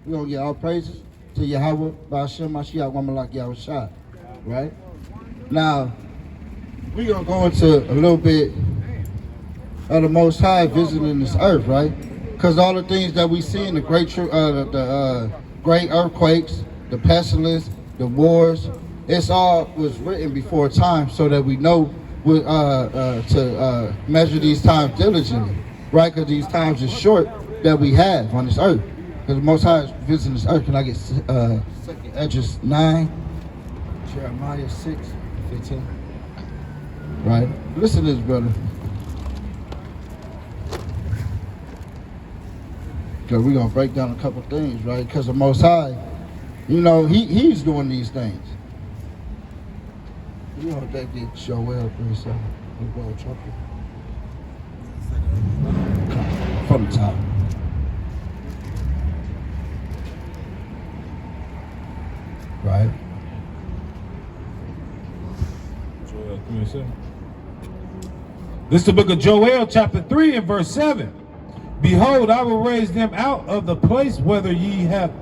We're going to get all praises to Yahweh, Ba'ashem, Mashiach, Wamalak, Yahushua. Right? Now, we're going to go into a little bit of the Most High visiting this earth, right? Because all the things that we see in the great great earthquakes, the pestilence, the wars, it's all was written before time so that we know to measure these times diligently, right? Because these times are short that we have on this earth. Because the Most High is visiting this earth. Can I get 2nd Esdras 9, Jeremiah 6, 15? Right? Listen to this, brother. Because we're going to break down a couple things, right? Because the Most High, you know, he's doing these things. You know, that did show well for himself. From the top. Right? Joel, give me a second. This is the book of Joel, chapter 3 and verse 7. Behold, I will raise them out of the place whether ye have.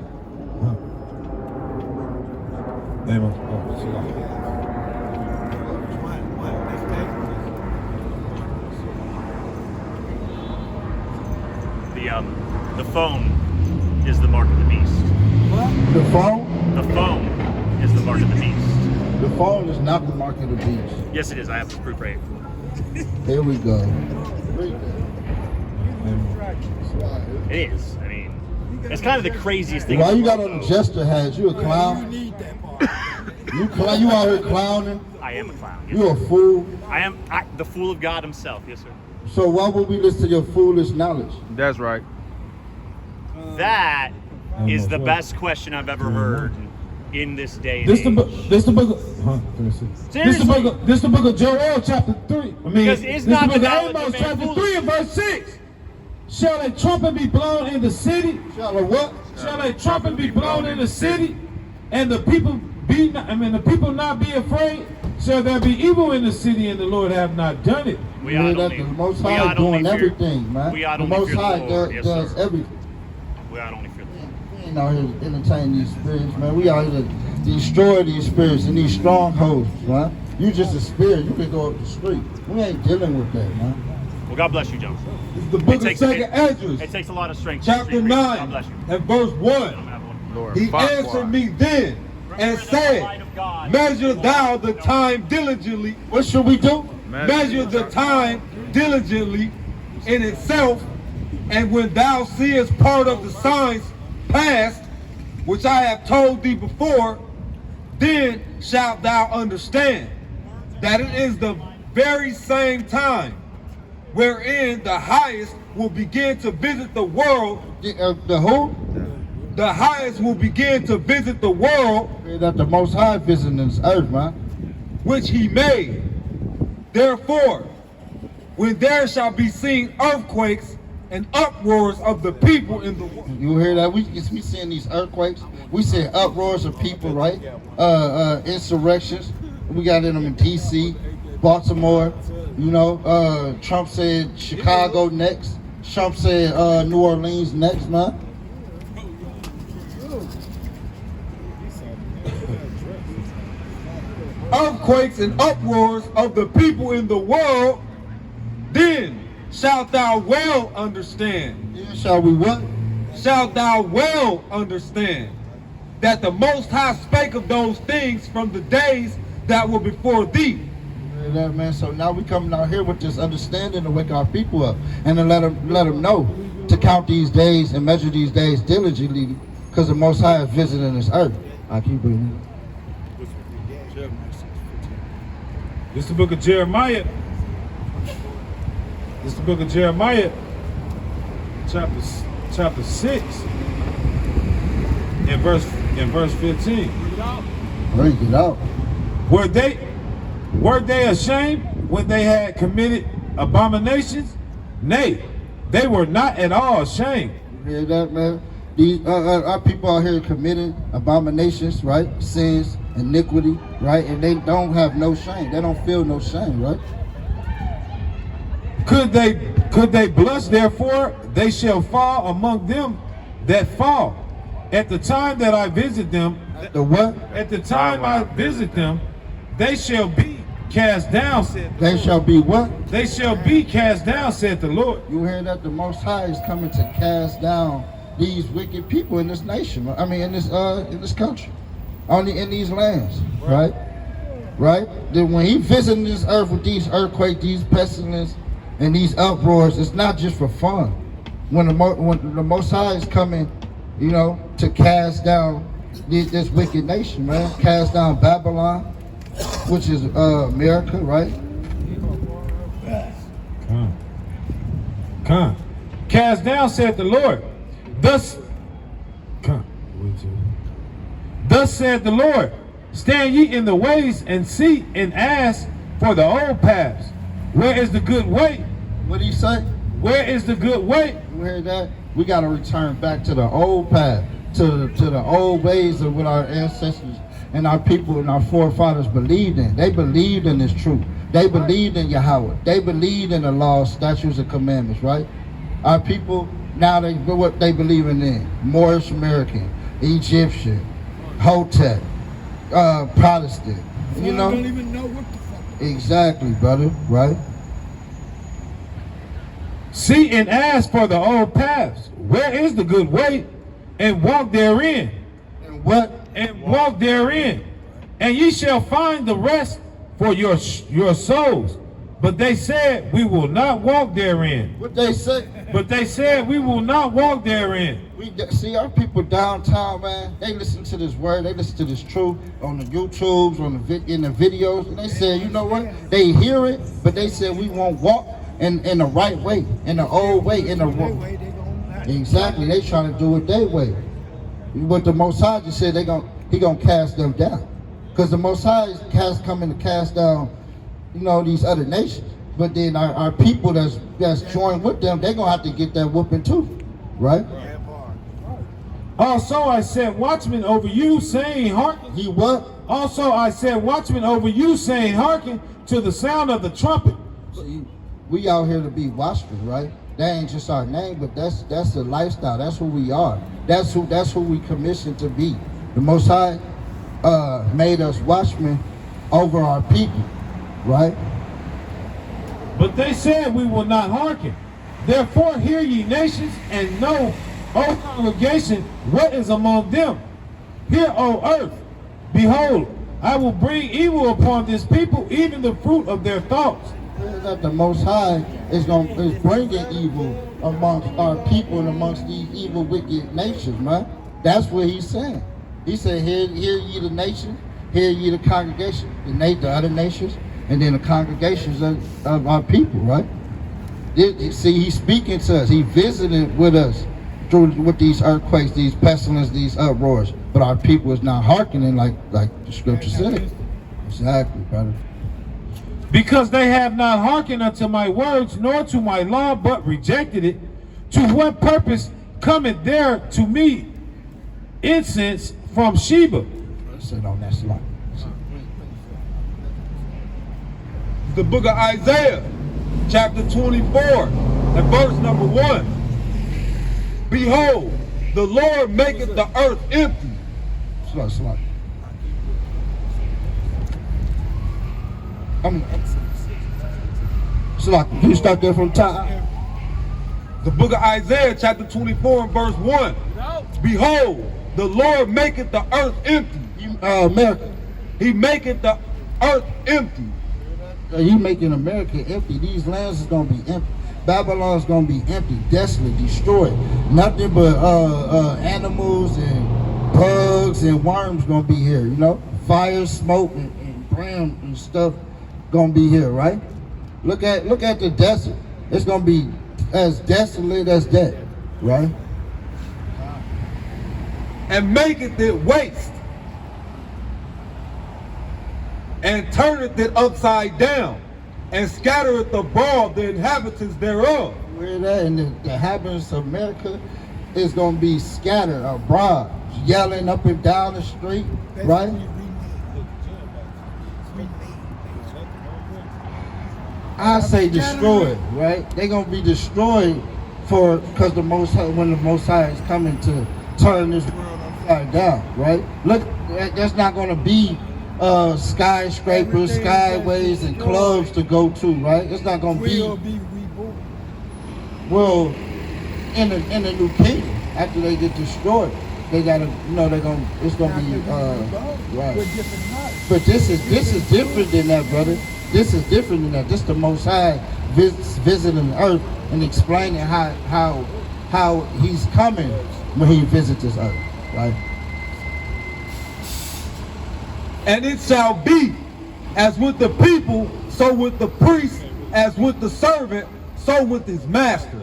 The foam is the mark of the beast. What? The foam? The foam is the mark of the beast. The foam is not the mark of the beast. Yes, it is. I have the proof right. Here we go. It is. I mean, it's kind of the craziest thing. Why you got on the jester hat? You a clown? You out here clowning? I am a clown. Yes, You a fool? I am the fool of God himself. Yes, sir. So why would we listen to your foolish knowledge? That's right. That is the best question I've ever heard in this day and This age. the book of Joel, chapter 3. I mean, Because it's not the book the of knowledge of Amos, man chapter foolish. 3 and verse 6. Shall a trumpet be blown in the city? Shall a what? Shall a trumpet be blown in the city, and the people the people not be afraid? Shall there be evil in the city, and the Lord have not done it? We ought that only, the Most we High ought only doing fear, everything, man. We ought The only Most fear High the Lord. Yes, does sir. everything. We ought only fear the Lord. We ain't out here to entertain these spirits, man. We out here to destroy these spirits and these strongholds, man. You just a spirit. You can go up the street. We ain't dealing with that, man. Well, God bless you, John. It's the book of 2nd Esdras, It takes a lot of strength. to chapter preach. God 9 bless you. and verse 1. Lord, He fuck, answered boy. me then and said, measure thou the time diligently. What should we do? Measure the time diligently in itself, and when thou seest part of the signs past, which I have told thee before, then shalt thou understand that it is the very same time wherein the highest will begin to visit the world. The who? The highest will begin to visit the world That the Most High visiting this earth, man. which he made. Therefore, when there shall be seen earthquakes and uproars of the people in the world. You hear that? We seeing these earthquakes. We see uproars of people, right? Insurrections. We got them in D.C., Baltimore. You know, Trump said Chicago next. Trump said New Orleans next, man. Earthquakes and uproars of the people in the world, then shalt thou well understand. Then shall we what? Shalt thou well understand that the Most High spake of those things from the days that were before thee. You hear that, man? So now we coming out here with this understanding to wake our people up and to let them know to count these days and measure these days diligently, because the Most High is visiting this earth. I keep reading. This is the book of Jeremiah. This is the book of Jeremiah, chapter 6, and verse 15. Bring it out. Were they ashamed when they had committed abominations? Nay, they were not at all ashamed. You hear that, man? These our people out here committing abominations, right? Sins, iniquity, right? And they don't have no shame. They don't feel no shame, right? Could they blush? Therefore, they shall fall among them that fall. at the time that I visit them, The what? at the time I visit them, they shall be cast down, said They shall be what? they shall be cast down, said the Lord. You hear that? The Most High is coming to cast down these wicked people in this nation. I mean, in this country, only in these lands, right? Right? Then when He visiting this earth with these earthquakes, these pestilence, and these uproars, it's not just for fun. When the Most High is coming, you know, to cast down this wicked nation, man, cast down Babylon, which is America, right? Come. Cast down, said the Lord. Thus said the Lord, stand ye in the ways and see and ask for the old paths. Where is the good way? What did He say? Where is the good way? You hear that? We got to return back to the old path, to the old ways of what our ancestors and our people and our forefathers believed in. They believed in this truth. They believed in Yahweh. They believed in the laws, statutes, and commandments, right? Our people, now what they believing in. Moorish American, Egyptian, Hotep, Protestant. You know? Don't even know what the fuck. Exactly, brother, right? See and ask for the old paths. Where is the good way? And walk therein. And what? And walk therein. And ye shall find the rest for your souls. But they said, we will not walk therein. What they say? But they said, we will not walk therein. We see our people downtown, man. They listen to this word, they listen to this truth on the YouTubes, in the videos, and they say, you know what? They hear it, but they said we won't walk in the right way, in the old way, in the wrong. Exactly, they trying to do it their way. What the Most High just said, He gonna cast them down, because the Most High is coming to cast down, you know, these other nations. But then our people that's joined with them, they gonna have to get that whooping too, right? Also I said, watchmen over you, saying, hearken. He what? Also I said, watchmen over you, saying, hearken to the sound of the trumpet. See, we out here to be watchmen, right? That ain't just our name, but that's the lifestyle. That's who we are. That's who we commissioned to be. The Most High made us watchmen over our people, right? But they said, we will not hearken. Therefore hear ye nations, and know, O congregation, what is among them. Hear, O earth, behold, I will bring evil upon this people, even the fruit of their thoughts. That the Most High is bringing evil amongst our people and amongst these evil, wicked nations, man. That's what He's saying. He said, hear ye the nations, hear ye the congregation, the other nations, and then the congregations of our people, right? See, He's speaking to us. He visited with us with these earthquakes, these pestilence, these uproars. But our people is not hearkening like the Scripture said. Exactly, brother. Because they have not hearkened unto my words, nor to my law, but rejected it. To what purpose cometh there to me incense from Sheba? Sit on that slide. The book of Isaiah, chapter 24, and verse number 1. Behold, the Lord maketh the earth empty. Slide. Can you start there from top? The book of Isaiah, chapter 24, and verse 1. Behold, the Lord maketh the earth empty. America. He maketh the earth empty. He making America empty. These lands is gonna be empty. Babylon's gonna be empty, desolate, destroyed. Nothing but animals and bugs and worms gonna be here. You know, fire, smoke, and bram and stuff gonna be here, right? Look at the desert. It's gonna be as desolate as that, right? And maketh it waste, and turneth it upside down, and scattereth abroad the inhabitants thereof. You hear that? And the inhabitants of America is gonna be scattered abroad, yelling up and down the street, right? I say destroyed, right? They're gonna be destroyed because when the Most High is coming to turn this world upside down, right? Look, that's not going to be skyscrapers, skyways, and clubs to go to, right? It's not going to be. Will be reborn. Well, in the new kingdom, after they get destroyed, they gotta, it's gonna be right. With different hearts. But this is different than that, brother. This is different than that. This the Most High visiting the earth and explaining how he's coming when he visits this earth, right? And it shall be as with the people, so with the priest, as with the servant, so with his master,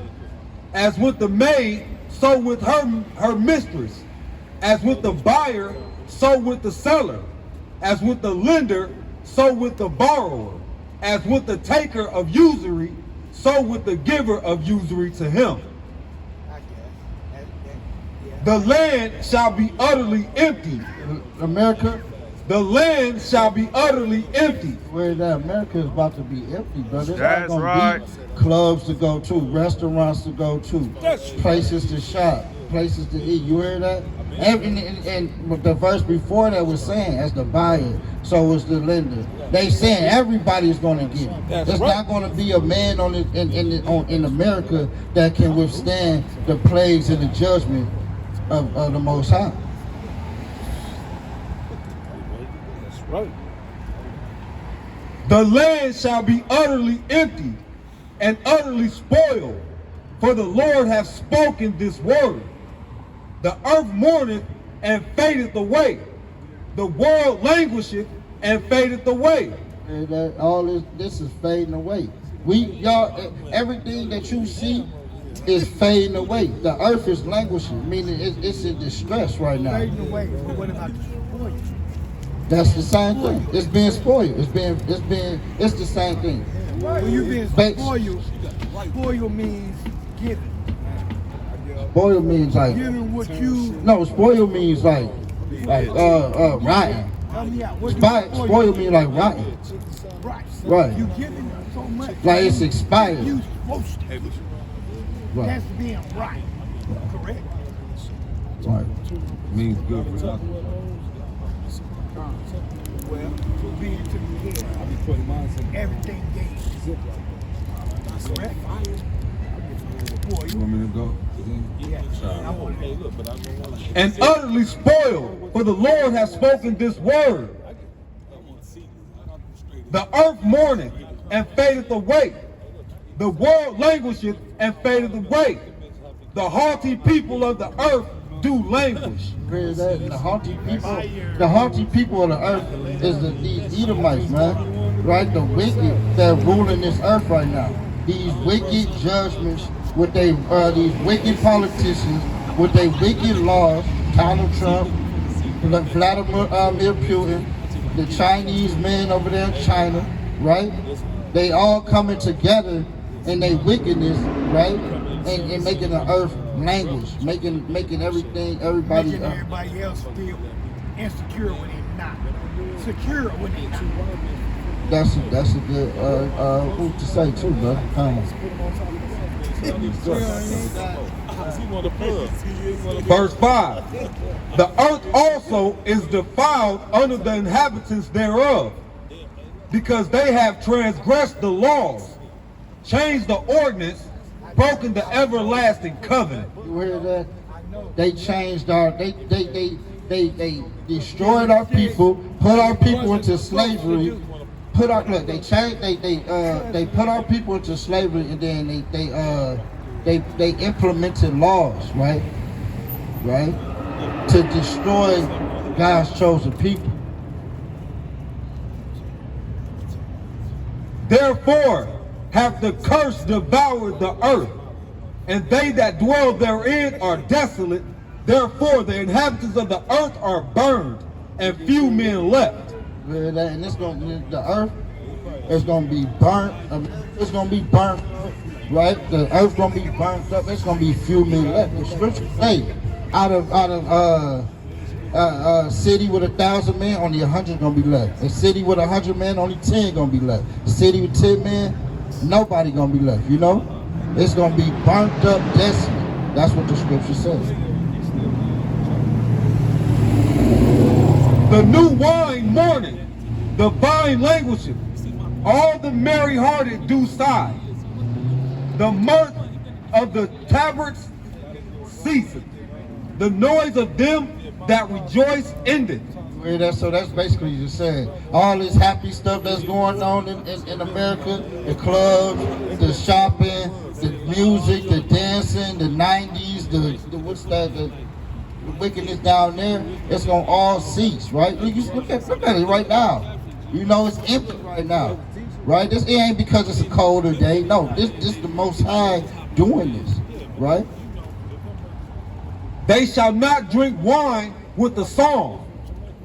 as with the maid, so with her mistress, as with the buyer, so with the seller, as with the lender, so with the borrower, as with the taker of usury, so with the giver of usury to him. I guess. Yeah. The land shall be utterly empty. America, The land shall be utterly empty. where that America is about to be empty, brother. There's That's not gonna right. be clubs to go to, restaurants to go to, places to shop, places to eat. You hear that? And the verse before that was saying, as the buyer, so is the lender. They saying everybody's going to get it. There's not going to be a man in America that can withstand the plagues and the judgment of the Most High. That's right. The land shall be utterly empty and utterly spoiled, for the Lord hath spoken this word. The earth mourneth and fadeth away. The world languisheth and fadeth away. And that all this is fading away. Everything that you see is fading away. The earth is languishing, meaning it's in distress right now. Fading away. But what about the spoil? That's the same thing. It's being spoiled. It's the same thing. When you being spoiled, spoil means giving. Spoil means like Giving what you. no. Spoil means like rotten. Tell me out. What do Spoil means like rotten. Right. Right. You giving so much. Like it's expired. You supposed to. Right. That's being right. Correct. Right. Means good for nothing. Well, being to the head, everything gained. Correct. Boy, You want me to go? I want to. And utterly spoiled, for the Lord hath spoken this word. The earth mourneth and fadeth away. The world languisheth and fadeth away. The haughty people of the earth do languish. Hear that? The haughty people of the earth is these Edomites, man. Right? The wicked that are ruling this earth right now. These wicked judgments with these wicked politicians, with their wicked laws, Donald Trump, Vladimir Putin, the Chinese men over there in China, right? They all coming together in their wickedness, right? And making the earth languish, making everybody Making everybody else feel insecure when they're not. Secure when they're not. That's a good who to say too, bro. Verse 5. The earth also is defiled under the inhabitants thereof, because they have transgressed the laws, changed the ordinance, broken the everlasting covenant. You hear that? They changed they destroyed our people, put our people into slavery, they put our people into slavery, and then they implemented laws, right? To destroy God's chosen people. Therefore hath the curse devoured the earth, and they that dwell therein are desolate. Therefore the inhabitants of the earth are burned, and few men left. And the earth is gonna be burnt. It's gonna be burnt, right? The earth's gonna be burnt up. It's gonna be few men left. The scripture say, out of a city with 1,000 men, only 100 gonna be left. A city with 100 men, only 10 gonna be left. A city with 10 men, nobody gonna be left. You know, it's gonna be burnt up, desolate. That's what the scripture says. The new wine mourning, the vine languisheth, all the merry-hearted do sigh. The mirth of the tabrets ceaseth, the noise of them that rejoice ended. So that's basically just saying all this happy stuff that's going on in America, the clubs, the shopping, the music, the dancing, the 90s, the what's that, the wickedness down there, it's gonna all cease, right? Look at it right now. You know, it's empty right now, right? It ain't because it's a colder day. No, this the Most High doing this, right? They shall not drink wine with the song.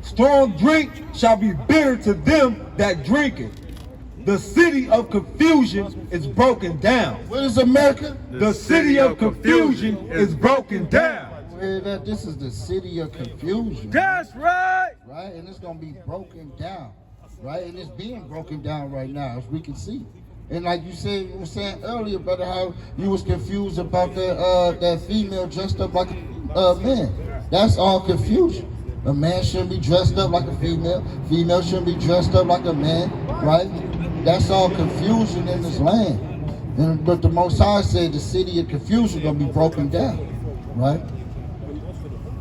Strong drink shall be bitter to them that drink it. The city of confusion is broken down. What is America? The city of confusion is broken down. This is the city of confusion. That's right. Right, and it's gonna be broken down, right? And it's being broken down right now, as we can see. And like you said, you were saying earlier, brother, how you was confused about that female dressed up like a man. That's all confusion. A man shouldn't be dressed up like a female. Female shouldn't be dressed up like a man, right? That's all confusion in this land. But the Most High said the city of confusion gonna be broken down, right?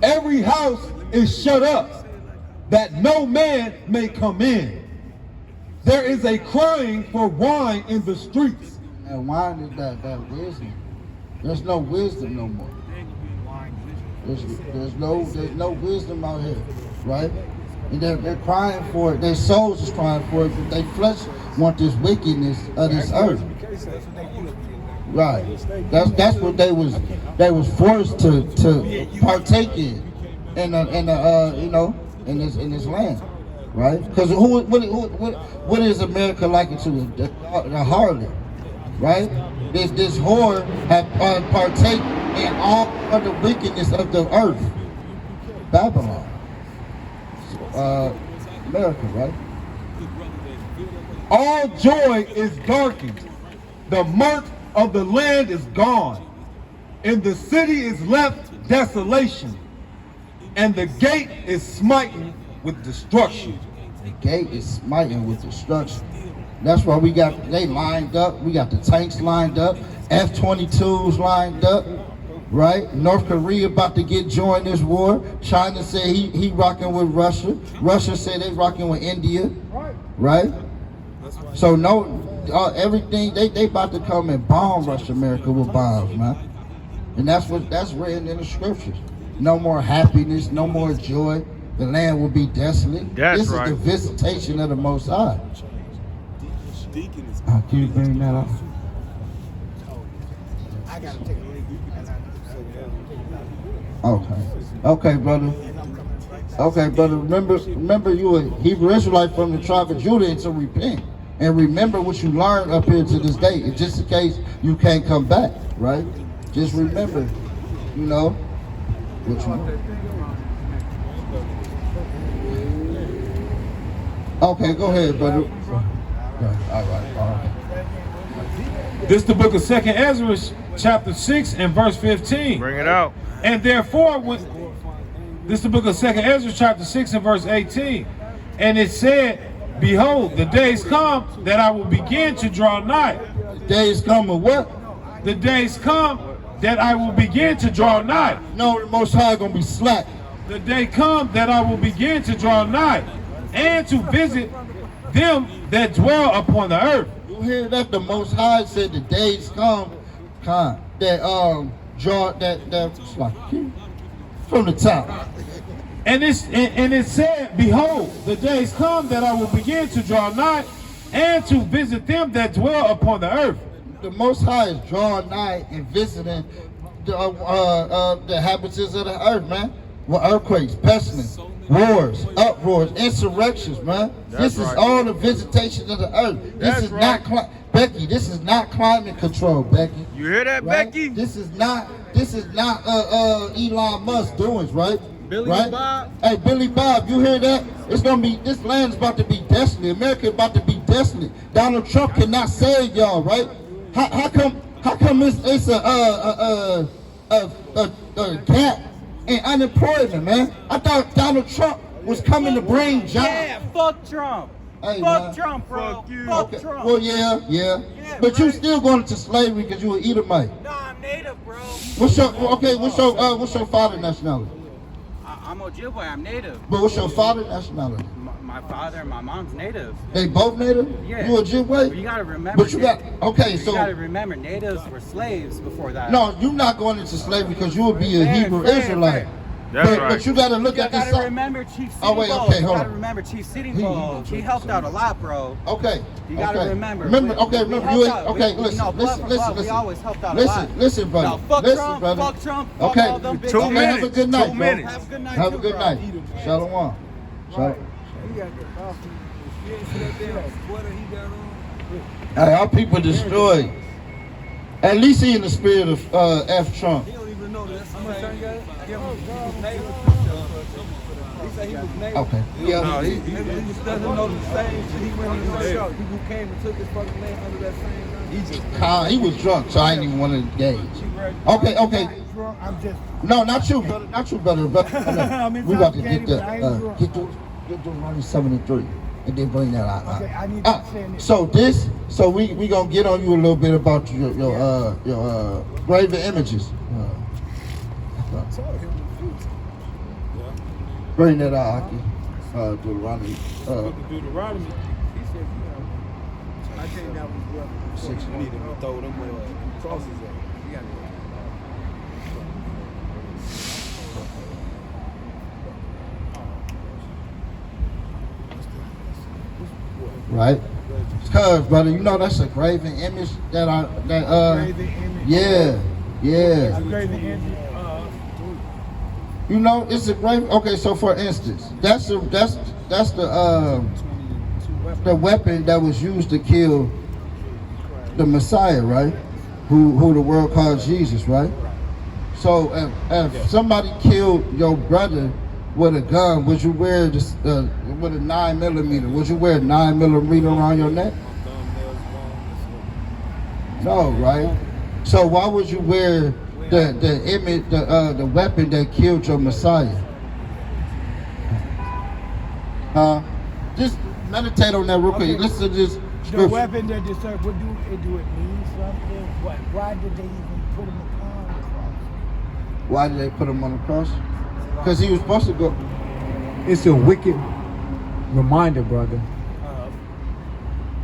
Every house is shut up, that no man may come in. There is a crying for wine in the streets. And wine is that wisdom. There's no wisdom no more. There's no wisdom out here, right? And they're crying for it. Their souls is crying for it, but their flesh want this wickedness of this earth. Right. That's what they was forced to partake in this land, right? Because what is America likened to? The harlot, right? This whore have partake in all of the wickedness of the earth. Babylon, America, right? All joy is darkened. The mirth of the land is gone. And the city is left desolation. And the gate is smitten with destruction. The gate is smitten with destruction. That's why they lined up. We got the tanks lined up. F-22s lined up. Right? North Korea about to get joined this war. China said he rocking with Russia. Russia said they rocking with India. Right? So everything they about to come and bomb Russia, America with bombs, man. And that's written in the scriptures. No more happiness, no more joy. The land will be desolate. That's this right. is the visitation of the Most High. Can you bring that up? I gotta take a leak. Okay, brother. Okay, brother. Remember, you a Hebrew Israelite from the tribe of Judah, and to repent and remember what you learned up here to this day. It's just in case you can't come back, right? Just remember, which one? Okay, go ahead, brother. All right. This is the book of 2nd Ezra, chapter 6 and verse 15. Bring it out. And therefore, this is the book of 2nd Ezra, chapter 6 and verse 18. And it said, behold, the days come that I will begin to draw nigh. The days come of what? The days come that I will begin to draw nigh. No, the Most High gonna be slack. The day come that I will begin to draw nigh, and to visit them that dwell upon the earth. You hear that? The Most High said the days come, that draw that slack from the top. And it said, behold, the days come that I will begin to draw nigh, and to visit them that dwell upon the earth. The Most High is drawing nigh and visiting the inhabitants of the earth, man. With earthquakes, pestilence, wars, uproars, insurrections, man. This is all the visitation of the earth. This is not Becky. This is not climate control, Becky. You hear that, right? Becky? This is not Elon Musk doings, right? Billy right? Bob? Hey, Billy Bob, you hear that? It's gonna be, this land's about to be desolate. America about to be desolate. Donald Trump cannot save y'all, right? How come it's a gap in unemployment, man? I thought Donald Trump was coming to bring jobs. Yeah, fuck Trump. Hey, Fuck man. Trump, bro. Fuck you. Fuck Okay. Trump. Well, yeah. But you still going into slavery because you an Edomite. Nah, I'm native, bro. What's your father nationality? I'm Ojibwe. I'm native. But what's your father nationality? My father and my mom's native. They both native? Yeah. You Ojibwe? You gotta remember. But you got, okay, You so. gotta remember, natives were slaves before that. No, you're not going into slavery because you would be a Fair, Hebrew fair, Israelite. fair. That's But, right. but you got to look You at this. gotta remember Chief Sitting Oh, wait, Bull. okay, You hold gotta on. remember Chief Sitting He- Bull. He helped out a lot, bro. Okay. You gotta okay. remember. Remember, We okay, helped out. okay, We- listen, no, blood for blood, we listen. always helped out a lot. Listen, brother. No, fuck listen, Trump, brother. fuck Trump, fuck Okay, all them big Two okay, guys. have a good night, 2 bro. minutes. Have a good night, Have a too, good bro. night. Shalom. Shalom. Hey, our people destroyed. At least he in the spirit of F. Trump. Okay. Yeah. No, he doesn't know the same shit. He went on the show. People came and took his fucking land under that same. He was drunk, so I didn't even want to engage. Okay. I'm just. No, not you, brother. Not you, brother. We about to get the get the running 73, and then bring that out. Okay, I need to say this. So we gonna get on you a little bit about your graven images. Bring that out, Aki. Deuteronomy. Deuteronomy. I think that was what. 6. We need to throw them crosses up. Right? Cause, brother, you know that's a graven image Graven image. Yeah. A graven image. You know, it's a graven. Okay, so for instance, that's the weapon that was used to kill the Messiah, right? Who the world calls Jesus, right? So if somebody killed your brother with a gun, would you wear this with a 9mm? Would you wear a 9mm around your neck? No, right? So why would you wear the image, the weapon that killed your Messiah? Just meditate on that real quick. Okay. Listen to this The scripture. weapon that deserved, do it mean something? Why did they even put him upon the cross? Why did they put him on the cross? Because he was supposed to go. It's a wicked reminder, brother,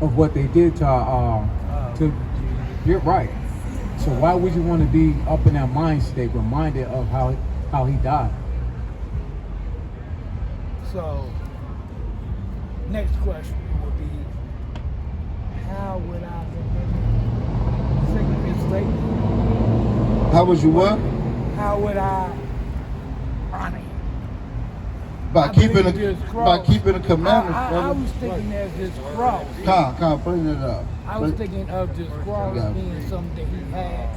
of what they did to you're right. So why would you want to be up in that mind state, reminded of how he died? So, next question would be, how would I remember his statement? How would you what? How would I honor him? By I keeping believe this the cross. commandments, I brother. was thinking as this cross. Come, bring it up. I was thinking of this cross Yeah. being something that he had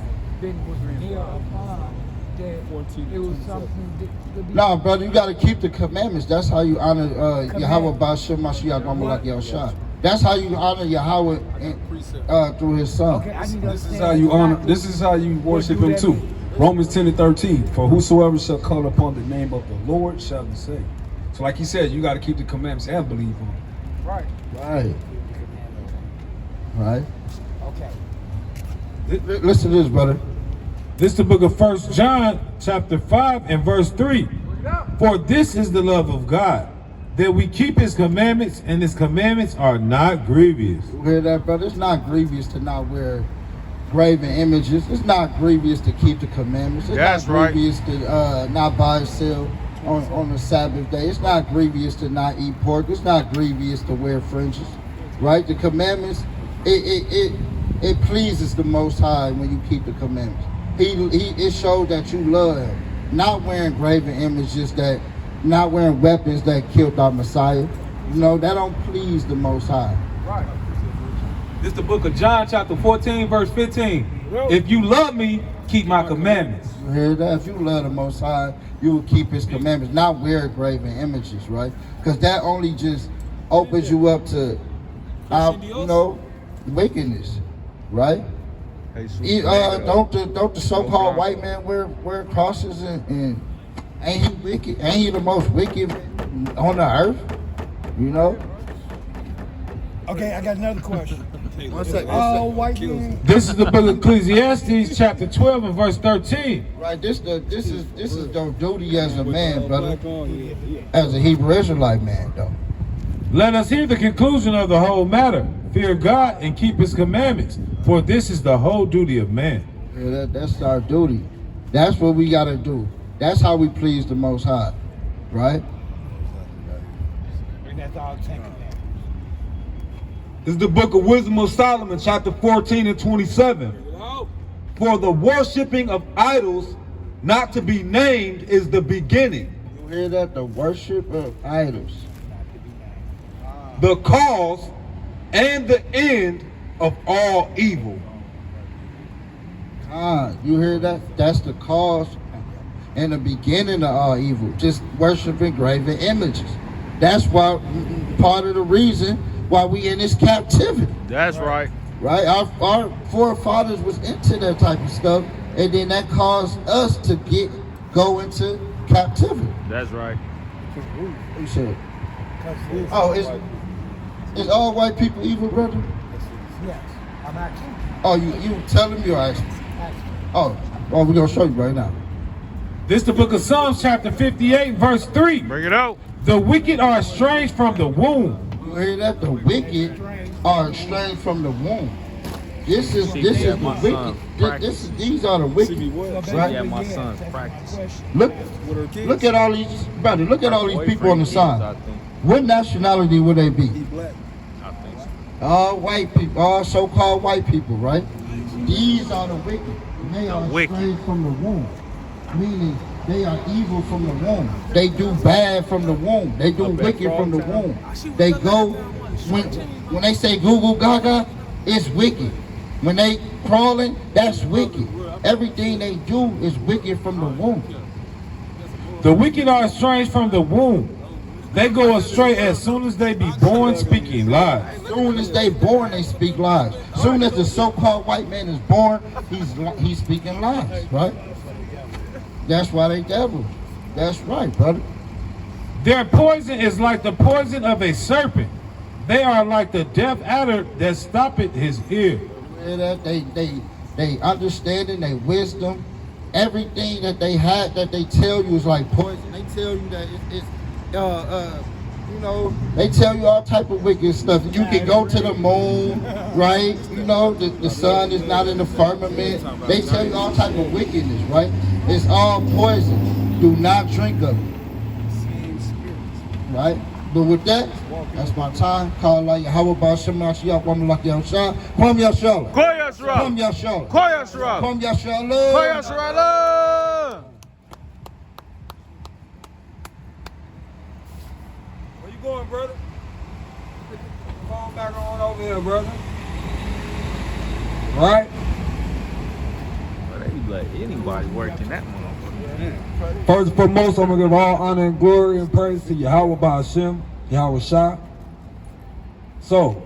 was near upon. That it was something to be. No, brother, you got to keep the commandments. That's how you honor Yahweh B'Shem Mashiach Mamalak Yahushua. That's how you honor Yahweh through His Son. Okay, I need to This is understand how you honor. exactly This is how you worship what do Him that too. mean. Romans 10:13. For whosoever shall call upon the name of the Lord shall be saved. So, like He said, you got to keep the commandments and believe on Him. Right. Right. Okay. Listen to this, brother. This is the book of 1 John, chapter 5 and verse 3. For this is the love of God, that we keep His commandments, and His commandments are not grievous. You hear that, brother? It's not grievous to not wear graven images. It's not grievous to keep the commandments. It's That's not right. grievous to not buy or sell on the Sabbath day. It's not grievous to not eat pork. It's not grievous to wear fringes. Right? The commandments, it pleases the Most High when you keep the commandments. It showed that you love Him. Not wearing graven images, not wearing weapons that killed our Messiah. You know, that don't please the Most High. This is the book of John, chapter 14, verse 15. If you love me, keep my commandments. You hear that? If you love the Most High, you will keep His commandments, not wear graven images, right? Because that only just opens you up to, wickedness, right? Don't the so-called white man wear crosses and ain't he wicked? Ain't he the most wicked on the earth, you know. Okay, I got another question. One second. All white men. This is the book of Ecclesiastes, chapter 12 and verse 13. Right, this is the duty as a man, brother, as a Hebrew Israelite man, though. Let us hear the conclusion of the whole matter. Fear God and keep his commandments, for this is the whole duty of man. Yeah, that's our duty. That's what we gotta do. That's how we please the Most High, right? And that's all 10 commandments. This is the book of Wisdom of Solomon, chapter 14 and 27. For the worshiping of idols not to be named is the beginning, You hear that? The worship of idols. the cause, and the end of all evil. You hear that? That's the cause and the beginning of all evil. Just worshiping graven images. That's why part of the reason why we in this captivity. That's right. Right? Our forefathers was into that type of stuff, and then that caused us to go into captivity. That's right. You said, oh, is all white people evil, brother? Yes, I'm actually. Oh, you telling me or asking? Oh, well, we're gonna show you right now. This is the book of Psalms, chapter 58, verse 3. Bring it out. The wicked are estranged from the womb. You hear that? The wicked are estranged from the womb. This is the wicked. These are the wicked. Right? Yeah, my son's practice. Look at all these, brother. Look at all these people on the sign. What nationality would they be? I think so. All white people, all so-called white people, right? These are the wicked. They are estranged from the womb, meaning they are evil from the womb. They do bad from the womb. They do wicked from the womb. They go, when they say Google Gaga, it's wicked. When they crawling, that's wicked. Everything they do is wicked from the womb. The wicked are estranged from the womb. They go astray as soon as they be born, speaking lies. As soon as they born, they speak lies. As soon as the so-called white man is born, he's speaking lies, right? That's why they devils. That's right, brother. Their poison is like the poison of a serpent. They are like the deaf adder that stoppeth his ear. That they understanding, their wisdom, everything that they had that they tell you is like poison. They tell you that it's you know, they tell you all type of wicked stuff. You can go to the moon, right? You know, the sun is not in the firmament. They tell you all type of wickedness, right? It's all poison. Do not drink of it. Right? But with that, that's my time. Call like how about Shemashiach, Wamalak Yahshua, Kwam Yahshua. Kwam Yahshua. Kwam Yahshua. Where you going, brother? Phone back on over here, brother. Right? They be like anybody working that one. First and foremost, I'm going to give all honor and glory and praise to Yahweh Ba'ashem, Yahweh Shah. So,